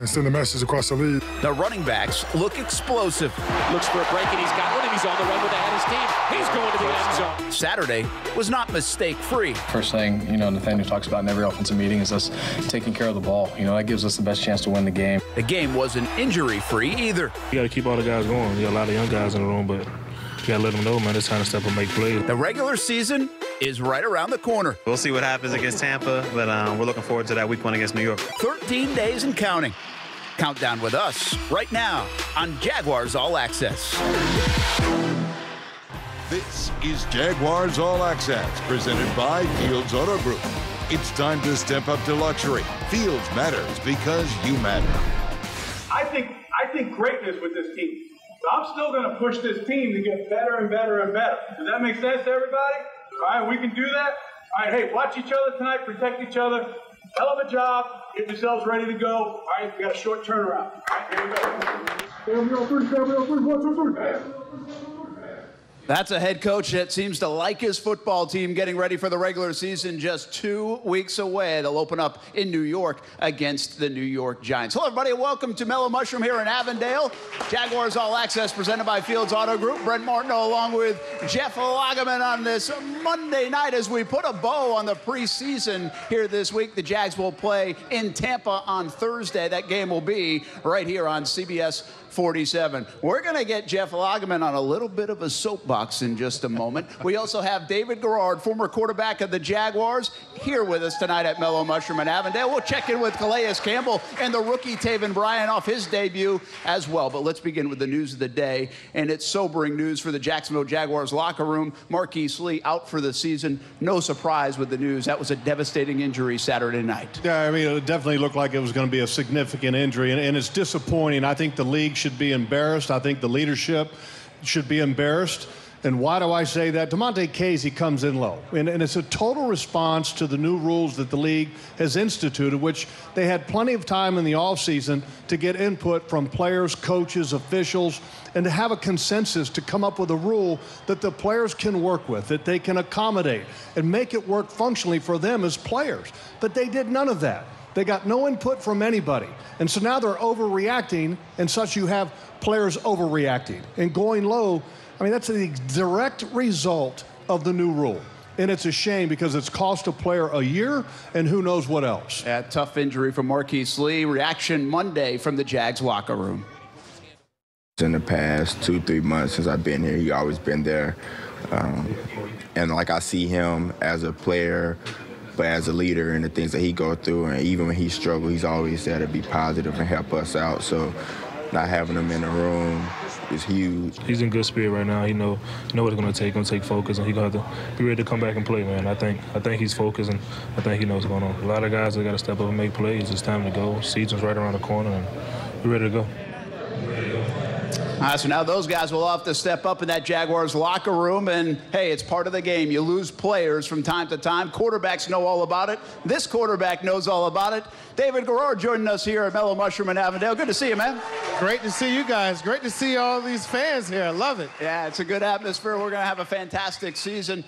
and send a message across the league. The running backs look explosive. Looks for a break, and he's got one, and he's on the run with the head of his team. He's going to the end zone. Saturday was not mistake-free. First thing, Nathaniel talks about in every offensive meeting is us taking care of the ball. That gives us the best chance to win the game. The game wasn't injury-free either. You got to keep all the guys going. You got a lot of young guys in the room, but you got to let them know, man, it's time to step up and make plays. The regular season is right around the corner. We'll see what happens against Tampa, but we're looking forward to that week 1 against New York. 13 days and counting. Countdown with us right now on Jaguars All Access. This is Jaguars All Access, presented by Fields Auto Group. It's time to step up to luxury. Fields matters because you matter. I think greatness with this team. So I'm still going to push this team to get better and better and better. Does that make sense to everybody? All right, we can do that. All right, hey, watch each other tonight, protect each other. Hell of a job. Get yourselves ready to go. All right, we got a short turnaround. All right, here we go. Family on three, 1, 2, 3. That's a head coach that seems to like his football team getting ready for the regular season just 2 weeks away. They'll open up in New York against the New York Giants. Hello, everybody. Welcome to Mellow Mushroom here in Avondale. Jaguars All Access presented by Fields Auto Group. Brent Martineau along with Jeff Lageman on this Monday night as we put a bow on the preseason here this week. The Jags will play in Tampa on Thursday. That game will be right here on CBS 47. We're going to get Jeff Lageman on a little bit of a soapbox in just a moment. We also have David Garrard, former quarterback of the Jaguars, here with us tonight at Mellow Mushroom in Avondale. We'll check in with Calais Campbell and the rookie Taven Bryan off his debut as well. But let's begin with the news of the day, and it's sobering news for the Jacksonville Jaguars locker room. Marquise Lee out for the season. No surprise with the news. That was a devastating injury Saturday night. Yeah, I mean, it definitely looked like it was going to be a significant injury, and it's disappointing. I think the league should be embarrassed. I think the leadership should be embarrassed. And why do I say that? DeMonte Casey comes in low. And it's a total response to the new rules that the league has instituted, which they had plenty of time in the offseason to get input from players, coaches, officials, and to have a consensus to come up with a rule that the players can work with, that they can accommodate, and make it work functionally for them as players. But they did none of that. They got no input from anybody. And so now they're overreacting, and such you have players overreacting and going low. I mean, that's the direct result of the new rule. And it's a shame because it's cost a player a year and who knows what else. Yeah, tough injury from Marquise Lee. Reaction Monday from the Jags locker room. In the past 2-3 months since I've been here, he's always been there. And like I see him as a player, but as a leader and the things that he goes through, and even when he struggles, he's always there to be positive and help us out. So not having him in the room is huge. He's in good spirit right now. He know what it's going to take. Going to take focus, and he's going to have to be ready to come back and play, man. I think he's focused, and I think he knows what's going on. A lot of guys that got to step up and make plays. It's time to go. Season's right around the corner, and we're ready to go. So now those guys will have to step up in that Jaguars locker room, and hey, it's part of the game. You lose players from time to time. Quarterbacks know all about it. This quarterback knows all about it. David Garrard joining us here at Mellow Mushroom in Avondale. Good to see you, man. Great to see you guys. Great to see all these fans here. I love it. Yeah, it's a good atmosphere. We're going to have a fantastic season.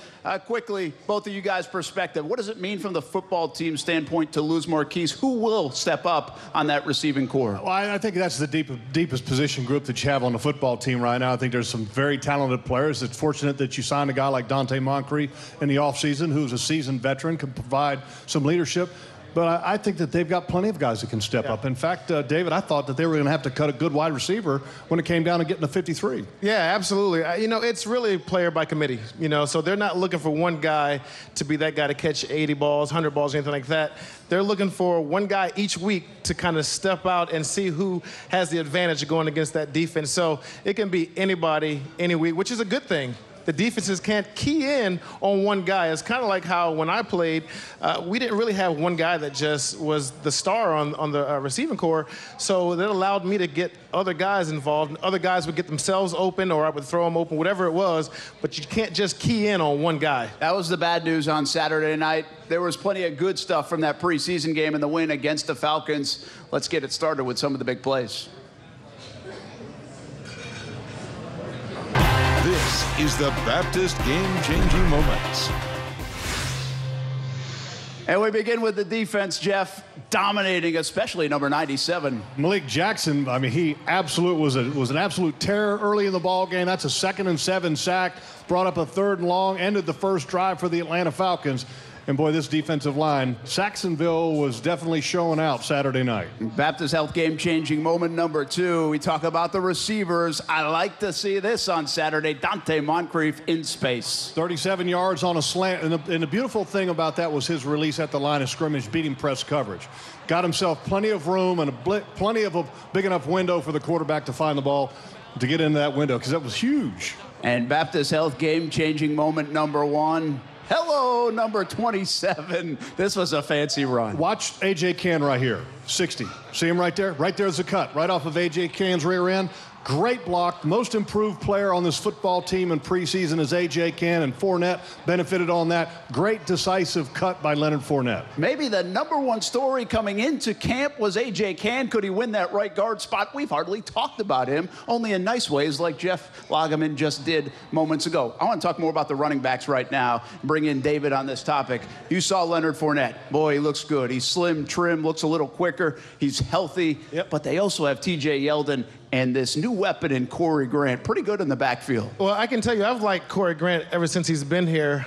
Quickly, both of you guys' perspective, what does it mean from the football team standpoint to lose Marquise? Who will step up on that receiving core? Well, I think that's the deepest position group that you have on the football team right now. I think there's some very talented players. It's fortunate that you signed a guy like Dante Moncrief in the offseason, who's a seasoned veteran, can provide some leadership. But I think that they've got plenty of guys that can step up. In fact, David, I thought that they were going to have to cut a good wide receiver when it came down to getting to 53. Yeah, absolutely. It's really player by committee, so they're not looking for one guy to be that guy to catch 80 balls, 100 balls, anything like that. They're looking for one guy each week to kind of step out and see who has the advantage of going against that defense. So it can be anybody, any week, which is a good thing. The defenses can't key in on one guy. It's kind of like how when I played, we didn't really have one guy that just was the star on the receiving core. So that allowed me to get other guys involved. Other guys would get themselves open, or I would throw them open, whatever it was. But you can't just key in on one guy. That was the bad news on Saturday night. There was plenty of good stuff from that preseason game and the win against the Falcons. Let's get it started with some of the big plays. This is the Baptist Game-Changing Moments. And we begin with the defense, Jeff, dominating, especially number 97. Malik Jackson, I mean, he was an absolute terror early in the ball game. That's a 2nd and 7 sack, brought up a 3rd and long, ended the first drive for the Atlanta Falcons. And boy, this defensive line, Saxonville was definitely showing out Saturday night. Baptist Health game-changing moment number 2. We talk about the receivers. I like to see this on Saturday. Dante Moncrief in space. 37 yards on a slant. And the beautiful thing about that was his release at the line of scrimmage, beating press coverage. Got himself plenty of room and plenty of a big enough window for the quarterback to find the ball to get into that window, because that was huge. And Baptist Health game-changing moment number 1. Hello, number 27. This was a fancy run. Watch A.J. Cann right here, 60. See him right there? Right there's the cut, right off of A.J. Cann's rear end. Great block. Most improved player on this football team in preseason is A.J. Cann, and Fournette benefited on that. Great decisive cut by Leonard Fournette. Maybe the number 1 story coming into camp was A.J. Cann. Could he win that right guard spot? We've hardly talked about him, only in nice ways like Jeff Lageman just did moments ago. I want to talk more about the running backs right now, bring in David on this topic. You saw Leonard Fournette. Boy, he looks good. He's slim, trim, looks a little quicker. He's healthy. Yep. But they also have T.J. Yeldon and this new weapon in Corey Grant. Pretty good in the backfield. Well, I can tell you, I've liked Corey Grant ever since he's been here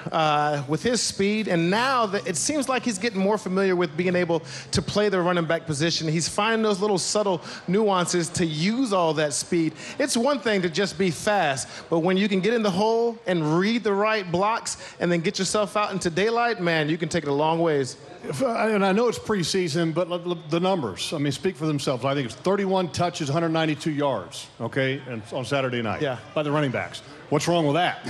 with his speed, and now that it seems like he's getting more familiar with being able to play the running back position. He's finding those little subtle nuances to use all that speed. It's one thing to just be fast, but when you can get in the hole and read the right blocks and then get yourself out into daylight, man, you can take it a long ways. And I know it's preseason, but the numbers, I mean, speak for themselves. I think it's 31 touches, 192 yards, okay, and on Saturday night by the running backs. What's wrong with that?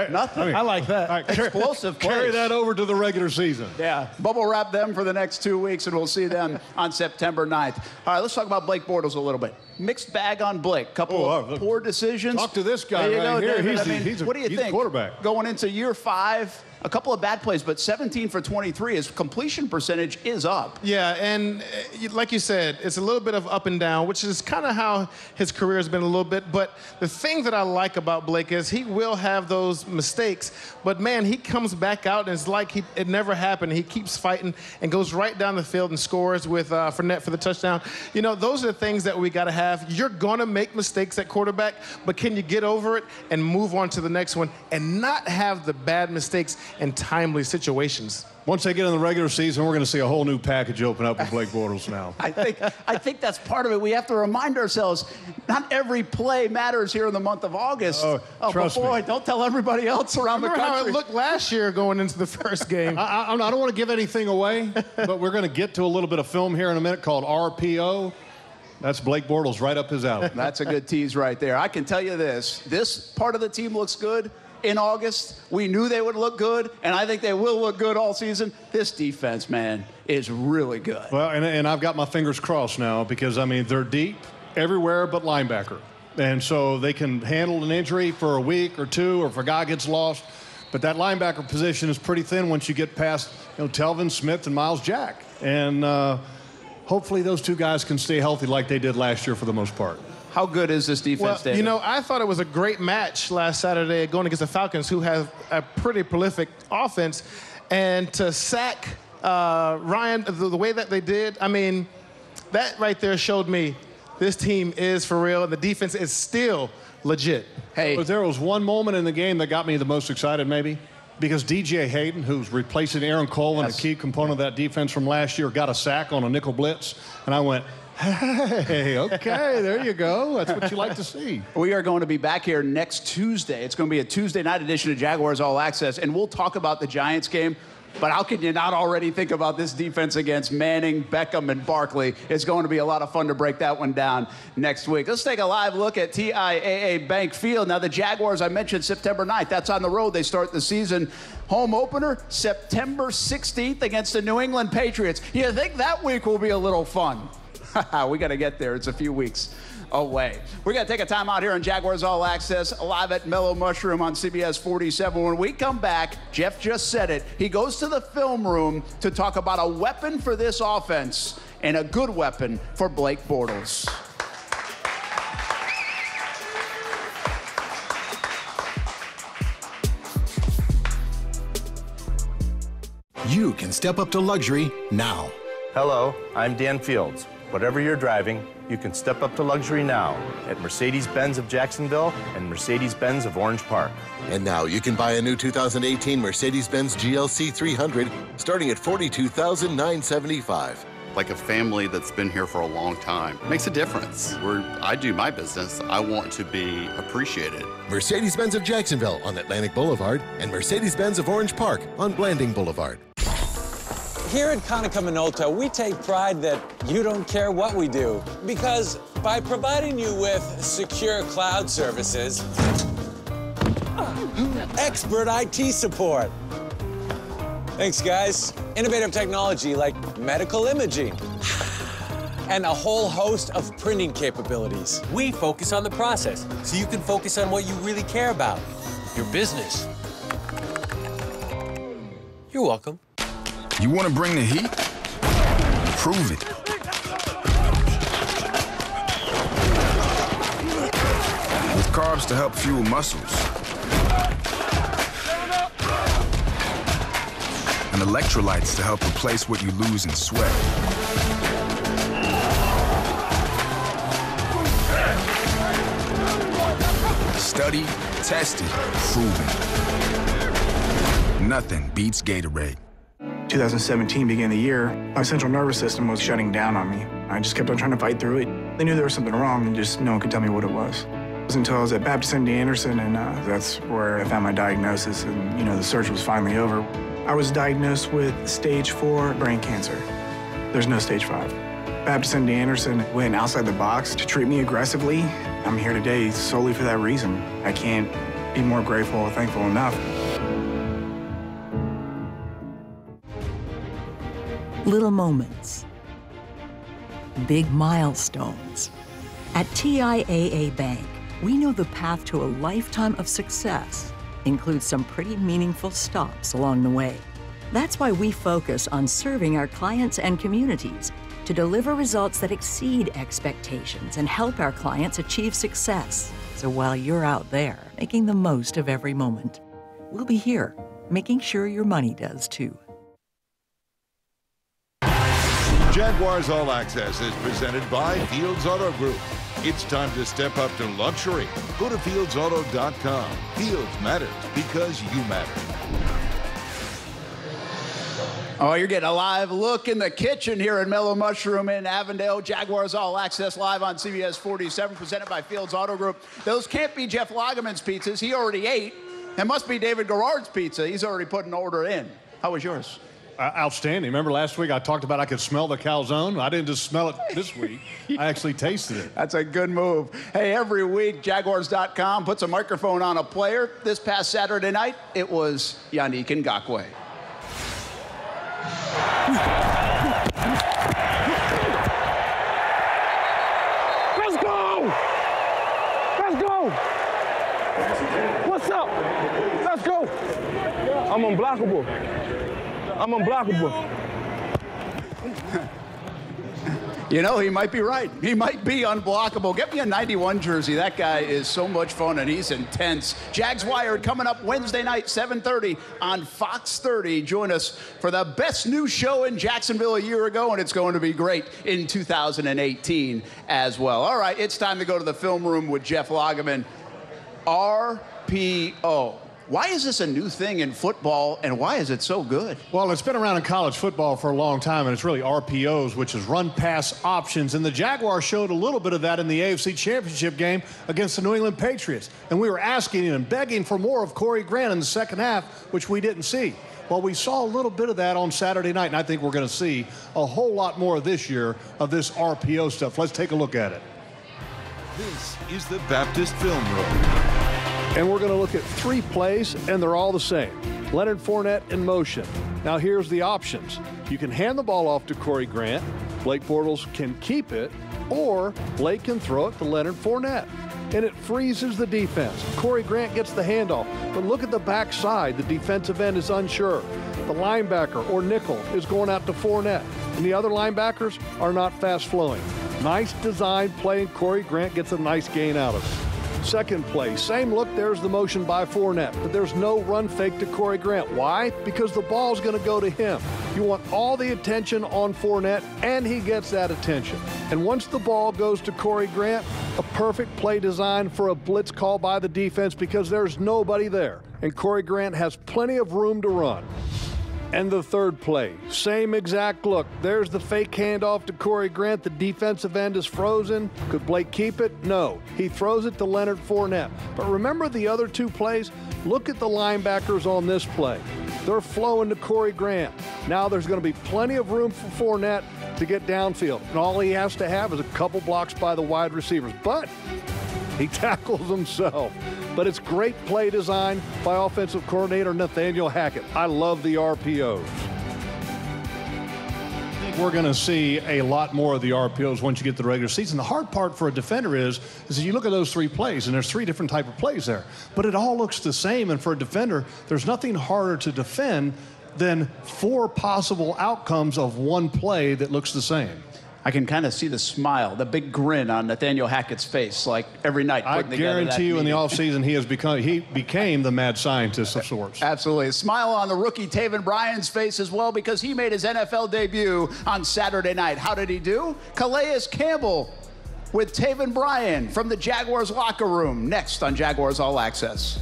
Nothing. I mean, I like that. All right, Explosive carry plays. that over to the regular season. Yeah, bubble wrap them for the next 2 weeks, and we'll see them on September 9th. All right, let's talk about Blake Bortles a little bit. Mixed bag on Blake. Couple of poor decisions. Talk to this guy there you right go, here. David. What do you think? He's a quarterback. Going into year 5, a couple of bad plays, but 17 for 23. His completion percentage is up. Yeah, and like you said, it's a little bit of up and down, which is kind of how his career has been a little bit. But the thing that I like about Blake is he will have those mistakes, but man, he comes back out and it's like it never happened. He keeps fighting and goes right down the field and scores with Fournette for the touchdown. You know, those are the things that we got to have. You're going to make mistakes at quarterback, but can you get over it and move on to the next one and not have the bad mistakes in timely situations? Once they get in the regular season, we're going to see a whole new package open up with Blake Bortles now. I think that's part of it. We have to remind ourselves, not every play matters here in the month of August. Trust me. Don't tell everybody else around the country. Remember how it looked last year going into the first game. I don't want to give anything away, but we're going to get to a little bit of film here in a minute called RPO. That's Blake Bortles right up his alley. That's a good tease right there. I can tell you this part of the team looks good. In August, we knew they would look good, and I think they will look good all season. This defense, man, is really good. Well, and I've got my fingers crossed now because, I mean, they're deep everywhere but linebacker. And so they can handle an injury for a week or two or if a guy gets lost. But that linebacker position is pretty thin once you get past, Telvin Smith and Miles Jack. And hopefully those two guys can stay healthy like they did last year for the most part. How good is this defense, David? You know, I thought it was a great match last Saturday going against the Falcons, who have a pretty prolific offense. And to sack Ryan the way that they did, I mean, that right there showed me this team is for real, and the defense is still legit. Hey, but there was one moment in the game that got me the most excited, maybe, because DJ Hayden, who's replacing Aaron Cole and a key component of that defense from last year, got a sack on a nickel blitz, and I went, hey, okay, there you go. That's what you like to see. We are going to be back here next Tuesday. It's going to be a Tuesday night edition of Jaguars All Access, and we'll talk about the Giants game. But how can you not already think about this defense against Manning, Beckham, and Barkley? It's going to be a lot of fun to break that one down next week. Let's take a live look at TIAA Bank Field. Now, the Jaguars, I mentioned September 9th. That's on the road. They start the season. Home opener, September 16th against the New England Patriots. You think that week will be a little fun? We got to get there. It's a few weeks away. We're going to take a time out here on Jaguars All Access, live at Mellow Mushroom on CBS 47. When we come back, Jeff just said it, he goes to the film room to talk about a weapon for this offense and a good weapon for Blake Bortles. You can step up to luxury now. Hello, I'm Dan Fields. Whatever you're driving, you can step up to luxury now at Mercedes-Benz of Jacksonville and Mercedes-Benz of Orange Park. And now you can buy a new 2018 Mercedes-Benz GLC 300 starting at $42,975. Like a family that's been here for a long time. It makes a difference. Where I do my business, I want to be appreciated. Mercedes-Benz of Jacksonville on Atlantic Boulevard and Mercedes-Benz of Orange Park on Blanding Boulevard. Here at Konica Minolta, we take pride that you don't care what we do, because by providing you with secure cloud services, expert IT support, thanks guys, innovative technology like medical imaging, and a whole host of printing capabilities. We focus on the process, so you can focus on what you really care about, your business. You're welcome. You want to bring the heat? Prove it. With carbs to help fuel muscles. And electrolytes to help replace what you lose in sweat. Studied, tested, proven. Nothing beats Gatorade. 2017 began the year, my central nervous system was shutting down on me. I just kept on trying to fight through it. They knew there was something wrong, and just no one could tell me what it was. It was until I was at Baptist MD Anderson, and that's where I found my diagnosis, and the search was finally over. I was diagnosed with stage 4 brain cancer. There's no stage 5. Baptist MD Anderson went outside the box to treat me aggressively. I'm here today solely for that reason. I can't be more grateful or thankful enough. Little moments, big milestones. At TIAA Bank, we know the path to a lifetime of success includes some pretty meaningful stops along the way. That's why we focus on serving our clients and communities to deliver results that exceed expectations and help our clients achieve success. So while you're out there making the most of every moment, we'll be here making sure your money does too. Jaguars All Access is presented by Fields Auto Group. It's time to step up to luxury. Go to fieldsauto.com. Fields matters because you matter. Oh, you're getting a live look in the kitchen here at Mellow Mushroom in Avondale. Jaguars All Access live on CBS 47, presented by Fields Auto Group. Those can't be Jeff Lageman's pizzas. He already ate. It must be David Garrard's pizza. He's already put an order in. How was yours? Outstanding. Remember last week I talked about I could smell the calzone? I didn't just smell it this week. I actually tasted it. That's a good move. Hey, every week, Jaguars.com puts a microphone on a player. This past Saturday night, it was Yannick Ngakoue. Let's go! Let's go! What's up? Let's go! I'm unblockable. I'm unblockable. He might be right. He might be unblockable. Get me a 91 jersey. That guy is so much fun, and he's intense. Jags Wired coming up Wednesday night, 7:30 on Fox 30. Join us for the best new show in Jacksonville a year ago, and it's going to be great in 2018 as well. All right, it's time to go to the film room with Jeff Lageman. RPO. Why is this a new thing in football, and why is it so good? Well, it's been around in college football for a long time, and it's really RPOs, which is run-pass options. And the Jaguars showed a little bit of that in the AFC Championship game against the New England Patriots. And we were asking and begging for more of Corey Grant in the second half, which we didn't see. Well, we saw a little bit of that on Saturday night, and I think we're going to see a whole lot more this year of this RPO stuff. Let's take a look at it. This is the Baptist Film Room. And we're going to look at 3 plays, and they're all the same. Leonard Fournette in motion. Now here's the options. You can hand the ball off to Corey Grant. Blake Bortles can keep it, or Blake can throw it to Leonard Fournette. And it freezes the defense. Corey Grant gets the handoff, but look at the backside. The defensive end is unsure. The linebacker or nickel is going out to Fournette, and the other linebackers are not fast flowing. Nice design play, and Corey Grant gets a nice gain out of it. Second play, same look, there's the motion by Fournette, but there's no run fake to Corey Grant. Why? Because the ball's going to go to him. You want all the attention on Fournette, and he gets that attention. And once the ball goes to Corey Grant, a perfect play design for a blitz call by the defense because there's nobody there. And Corey Grant has plenty of room to run. And the third play, same exact look. There's the fake handoff to Corey Grant. The defensive end is frozen. Could Blake keep it? No. He throws it to Leonard Fournette. But remember the other two plays? Look at the linebackers on this play. They're flowing to Corey Grant. Now there's going to be plenty of room for Fournette to get downfield. And all he has to have is a couple blocks by the wide receivers. But he tackles himself. But it's great play design by offensive coordinator Nathaniel Hackett. I love the RPOs. I think we're going to see a lot more of the RPOs once you get to the regular season. The hard part for a defender is you look at those three plays, and there's three different type of plays there. But it all looks the same, and for a defender, there's nothing harder to defend than four possible outcomes of one play that looks the same. I can kind of see the smile, the big grin on Nathaniel Hackett's face, like every night. I guarantee you in the offseason he became the mad scientist of sorts. Absolutely. A smile on the rookie Taven Bryan's face as well because he made his NFL debut on Saturday night. How did he do? Calais Campbell with Taven Bryan from the Jaguars locker room. Next on Jaguars All Access.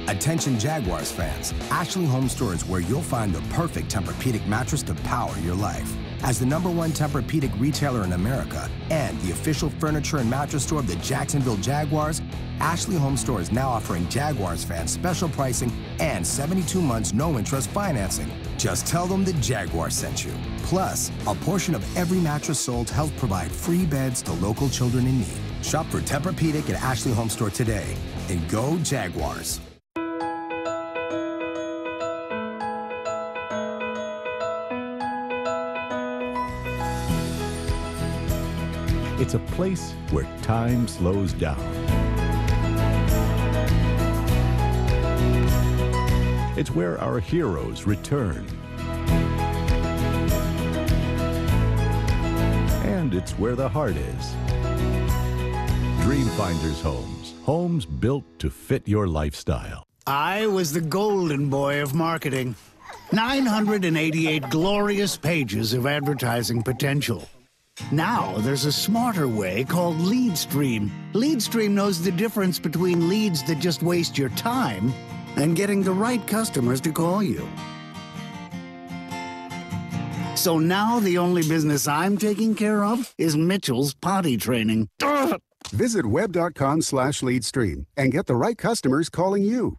Attention Jaguars fans, Ashley Home Store is where you'll find the perfect Tempur-Pedic mattress to power your life. As the #1 Tempur-Pedic retailer in America and the official furniture and mattress store of the Jacksonville Jaguars, Ashley Home Store is now offering Jaguars fans special pricing and 72 months no-interest financing. Just tell them the Jaguars sent you. Plus, a portion of every mattress sold helps provide free beds to local children in need. Shop for Tempur-Pedic at Ashley Home Store today, and go Jaguars. It's a place where time slows down. It's where our heroes return. And it's where the heart is. Dreamfinders Homes. Homes built to fit your lifestyle. I was the golden boy of marketing. 988 glorious pages of advertising potential. Now there's a smarter way called LeadStream. LeadStream knows the difference between leads that just waste your time and getting the right customers to call you. So now the only business I'm taking care of is Mitchell's potty training. Visit web.com/LeadStream and get the right customers calling you.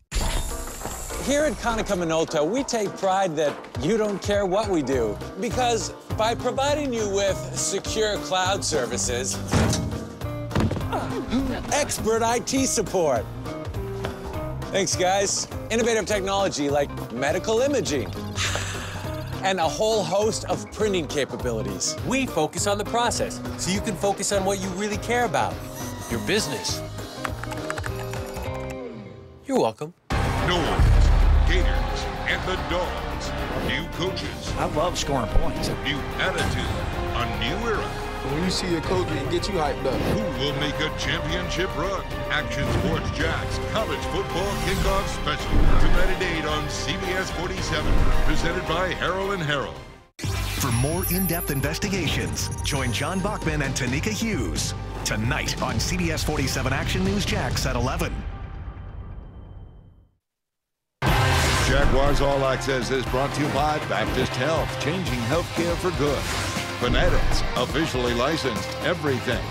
Here at Konica Minolta, we take pride that you don't care what we do, because by providing you with secure cloud services, expert IT support, thanks guys, innovative technology like medical imaging, and a whole host of printing capabilities. We focus on the process, so you can focus on what you really care about, your business. You're welcome. Gators and the Dogs. New coaches. I love scoring points. New attitude. A new era. When you see a coach, it gets you hyped up. Who will make a championship run? Action Sports Jax College Football Kickoff Special. Tonight at 8 on CBS 47. Presented by Harrell and Harrell. For more in-depth investigations, join John Bachman and Tanika Hughes. Tonight on CBS 47 Action News Jax at 11. Jaguars All Access is brought to you by Baptist Health, changing healthcare for good. Fanatics, officially licensed everything.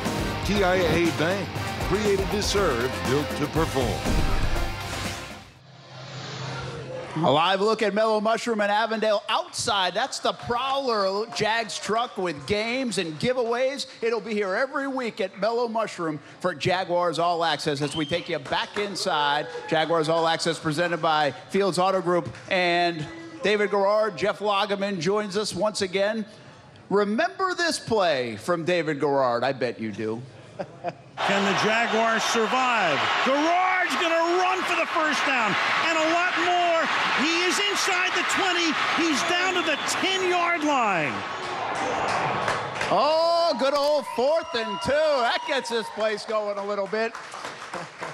TIAA Bank, created to serve, built to perform. A live look at Mellow Mushroom and Avondale outside. That's the Prowler Jags truck with games and giveaways. It'll be here every week at Mellow Mushroom for Jaguars All Access as we take you back inside. Jaguars All Access presented by Fields Auto Group. And David Garrard, Jeff Lageman joins us once again. Remember this play from David Garrard? I bet you do. Can the Jaguars survive? Garrard's going to run for the first down and a lot more. score. He is inside the 20. He's down to the 10-yard line. Oh, good old 4th and 2. That gets this place going a little bit.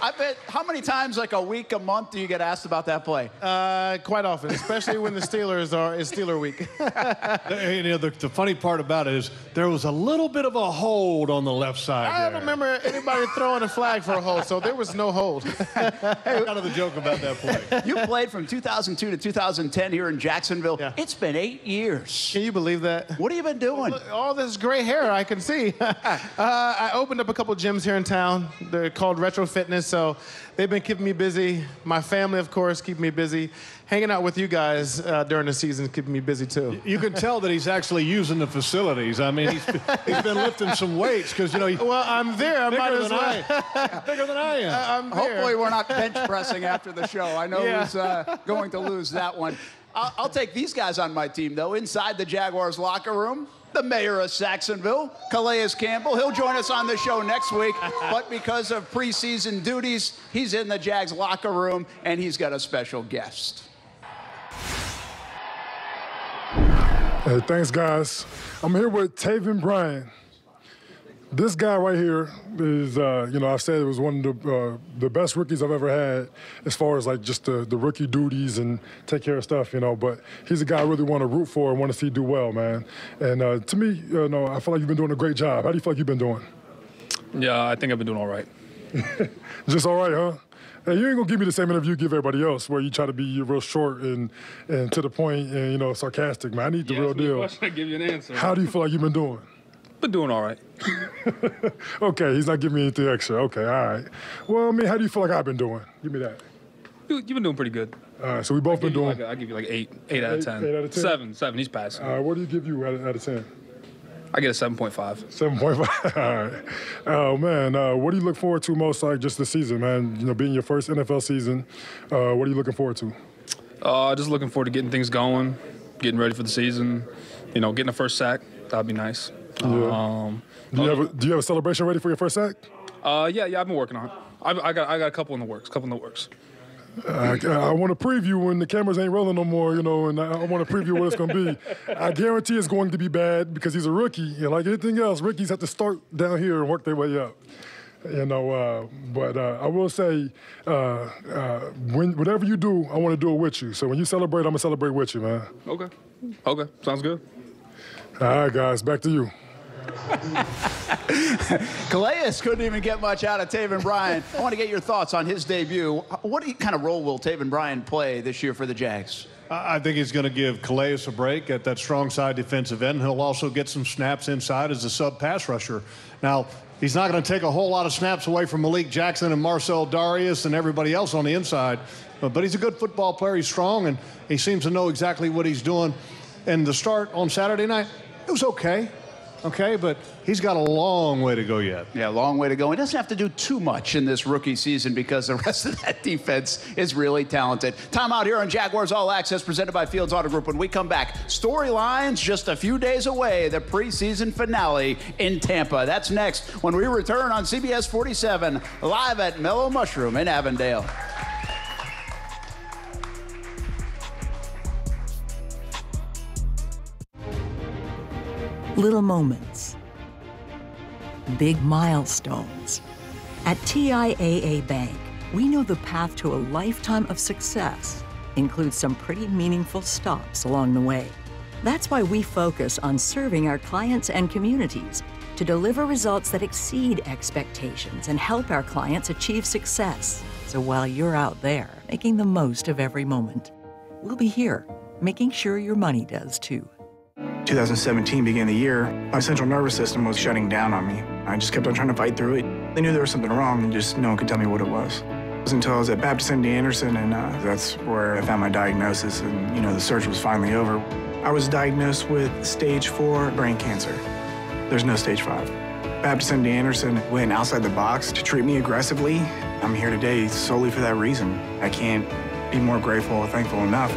I bet, how many times, like a week, a month, do you get asked about that play? Quite often, especially when the Steelers is Steeler week. You know, the funny part about it is there was a little bit of a hold on the left side. I don't remember anybody throwing a flag for a hold, so there was no hold. Hey, kind of the joke about that play. You played from 2002 to 2010 here in Jacksonville. Yeah. It's been 8 years. Can you believe that? What have you been doing? All this gray hair I can see. I opened up a couple gyms here in town. They're called Retro Fitness, so they've been keeping me busy. My family, of course, keeping me busy. Hanging out with you guys during the season is keeping me busy, too. You can tell that he's actually using the facilities. I mean, he's been lifting some weights because, you know, well, I'm there. I might as well. Bigger than I am. I'm there. Hopefully we're not bench pressing after the show. I know who's going to lose that one. I'll take these guys on my team, though. Inside the Jaguars locker room, the mayor of Saxonville, Calais Campbell. He'll join us on the show next week, but because of preseason duties, he's in the Jags locker room, and he's got a special guest. Hey, thanks, guys. I'm here with Taven Bryan. This guy right here is, you know, I said it was one of the best rookies I've ever had as far as, like, just the rookie duties and take care of stuff, you know. But he's a guy I really want to root for and want to see do well, man. And to me, you know, I feel like you've been doing a great job. How do you feel like you've been doing? Yeah, I think I've been doing all right. Just all right, huh? Hey, you ain't gonna give me the same interview you give everybody else, where you try to be real short and to the point and, you know, sarcastic, man. I need the real deal. I give you an answer. How do you feel like you've been doing? Been doing all right. Okay, he's not giving me anything extra. Okay, all right. Well, I mean, how do you feel like I've been doing? Give me that. You've been doing pretty good. All right, so we both been doing. I give you like 8 out of 10. 8 out of 10? 7. He's passing. All right, what do you give you out of 10? I get a 7.5. 7.5. All right. Oh man, what do you look forward to most, like, just this season, man? You know, being your first NFL season, what are you looking forward to? Just looking forward to getting things going, getting ready for the season. You know, getting a first sack. That'd be nice. Yeah. Do you have a celebration ready for your first sack? Yeah, I've been working on it. I got a couple in the works. I want to preview when the cameras ain't rolling no more, you know, and I want to preview what it's going to be. I guarantee it's going to be bad because he's a rookie. And like anything else, rookies have to start down here and work their way up. You know, but I will say, whatever you do, I want to do it with you. So when you celebrate, I'm going to celebrate with you, man. Okay, sounds good. All right, guys, back to you. Calais couldn't even get much out of Taven Bryan. I want to get your thoughts on his debut. What kind of role will Taven Bryan play this year for the Jags? I think he's going to give Calais a break at that strong side defensive end. He'll also get some snaps inside as a sub-pass rusher. Now, he's not going to take a whole lot of snaps away from Malik Jackson and Marcel Darius and everybody else on the inside, but he's a good football player. He's strong, and he seems to know exactly what he's doing. And the start on Saturday night, it was okay, but he's got a long way to go yet. Yeah, long way to go. He doesn't have to do too much in this rookie season because the rest of that defense is really talented. Time out here on Jaguars All Access, presented by Fields Auto Group. When we come back, storylines just a few days away, the preseason finale in Tampa. That's next when we return on CBS 47, live at Mellow Mushroom in Avondale. Little moments, big milestones. At TIAA Bank, we know the path to a lifetime of success includes some pretty meaningful stops along the way. That's why we focus on serving our clients and communities to deliver results that exceed expectations and help our clients achieve success. So while you're out there making the most of every moment, we'll be here making sure your money does too. 2017 began the year, my central nervous system was shutting down on me. I just kept on trying to fight through it. They knew there was something wrong, and just no one could tell me what it was. It wasn't until I was at Baptist MD Anderson, and that's where I found my diagnosis, and, you know, the search was finally over. I was diagnosed with stage 4 brain cancer. There's no stage 5. Baptist MD Anderson went outside the box to treat me aggressively. I'm here today solely for that reason. I can't be more grateful or thankful enough.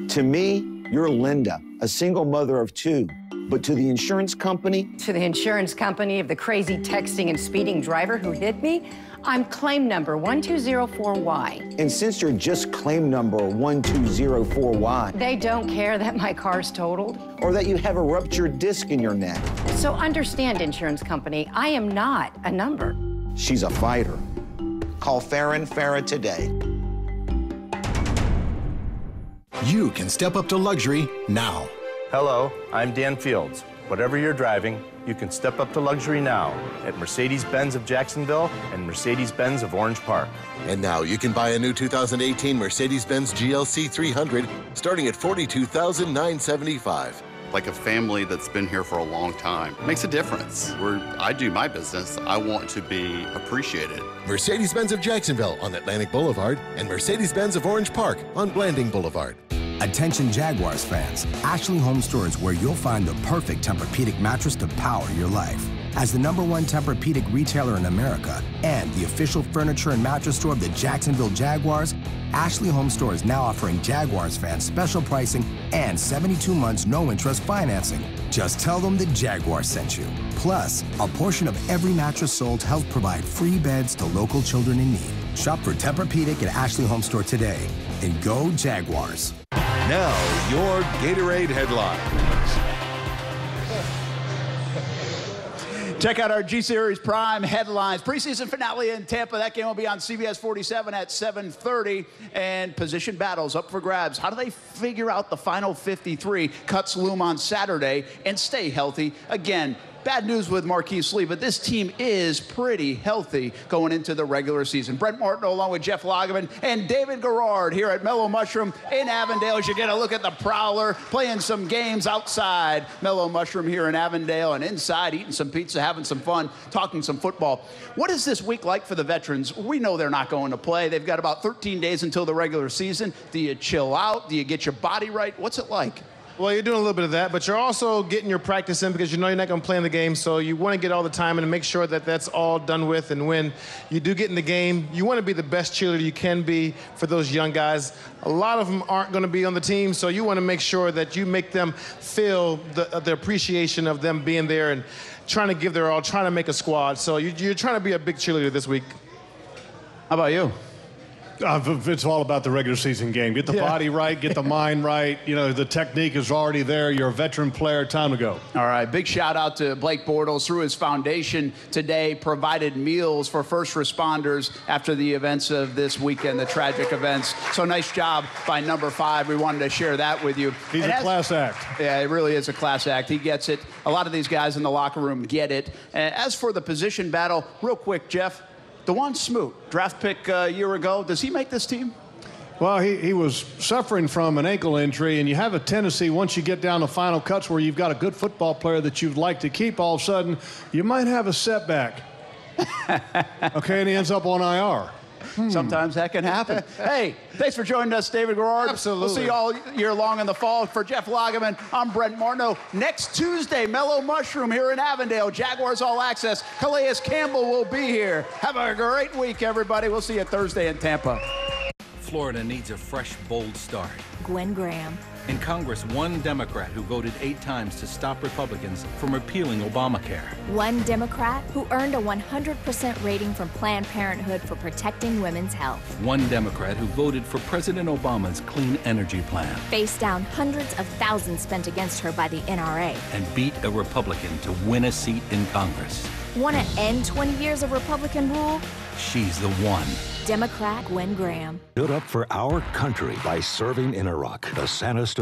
To me, you're Linda, a single mother of 2. But to the insurance company? To the insurance company of the crazy texting and speeding driver who hit me? I'm claim number 1204Y. And since you're just claim number 1204Y... They don't care that my car's totaled? Or that you have a ruptured disc in your neck. So understand, insurance company, I am not a number. She's a fighter. Call Farah today. You can step up to luxury now. Hello, I'm Dan Fields. Whatever you're driving, you can step up to luxury now at Mercedes-Benz of Jacksonville and Mercedes-Benz of Orange Park. And now you can buy a new 2018 Mercedes-Benz GLC 300 starting at $42,975. Like a family that's been here for a long time. Makes a difference. Where I do my business, I want to be appreciated. Mercedes-Benz of Jacksonville on Atlantic Boulevard and Mercedes-Benz of Orange Park on Blanding Boulevard. Attention Jaguars fans, Ashley Home Store is where you'll find the perfect Tempur-Pedic mattress to power your life. As the #1 Tempur-Pedic retailer in America and the official furniture and mattress store of the Jacksonville Jaguars, Ashley Home Store is now offering Jaguars fans special pricing and 72 months no-interest financing. Just tell them the Jaguars sent you. Plus, a portion of every mattress sold helps provide free beds to local children in need. Shop for Tempur-Pedic at Ashley Home Store today, and go Jaguars. Now, your Gatorade headlines. Check out our G-Series Prime headlines. Preseason finale in Tampa. That game will be on CBS 47 at 7:30. And position battles up for grabs. How do they figure out the final 53? Cuts loom on Saturday and stay healthy. Again, bad news with Marquise Lee, but this team is pretty healthy going into the regular season. Brent Martineau along with Jeff Lageman and David Garrard here at Mellow Mushroom in Avondale. As you get a look at the Prowler playing some games outside Mellow Mushroom here in Avondale and inside eating some pizza, having some fun, talking some football. What is this week like for the veterans? We know they're not going to play. They've got about 13 days until the regular season. Do you chill out? Do you get your body right? What's it like? Well, you're doing a little bit of that, but you're also getting your practice in because you know you're not going to play in the game, so you want to get all the time and make sure that that's all done with. And when you do get in the game, you want to be the best cheerleader you can be for those young guys. A lot of them aren't going to be on the team, so you want to make sure that you make them feel the appreciation of them being there and trying to give their all, trying to make a squad. So you're trying to be a big cheerleader this week. How about you? It's all about the regular season game. Get the body right, get the mind right. You know, the technique is already there. You're a veteran player, time to go. All right, big shout out to Blake Bortles. Through his foundation today, provided meals for first responders after the events of this weekend, the tragic events. So nice job by number 5. We wanted to share that with you. He's a class act. Yeah, it really is a class act. He gets it. A lot of these guys in the locker room get it. As for the position battle, real quick, Jeff, DeJuan Smoot, draft pick a year ago, does he make this team? Well, he was suffering from an ankle injury, and you have a tendency, once you get down to final cuts where you've got a good football player that you'd like to keep, all of a sudden, you might have a setback. Okay, and he ends up on IR. Sometimes that can happen. Hey, thanks for joining us, David Garrard. Absolutely. We'll see you all year long in the fall. For Jeff Lageman, I'm Brent Martineau. Next Tuesday, Mellow Mushroom here in Avondale. Jaguars All Access. Calais Campbell will be here. Have a great week, everybody. We'll see you Thursday in Tampa. Florida needs a fresh, bold start. Gwen Graham. In Congress, one Democrat who voted 8 times to stop Republicans from repealing Obamacare. One Democrat who earned a 100% rating from Planned Parenthood for protecting women's health. One Democrat who voted for President Obama's clean energy plan. Faced down hundreds of thousands spent against her by the NRA. And beat a Republican to win a seat in Congress. Want to end 20 years of Republican rule? She's the one. Democrat Gwen Graham. Stood up for our country by serving in Iraq. The Santa stood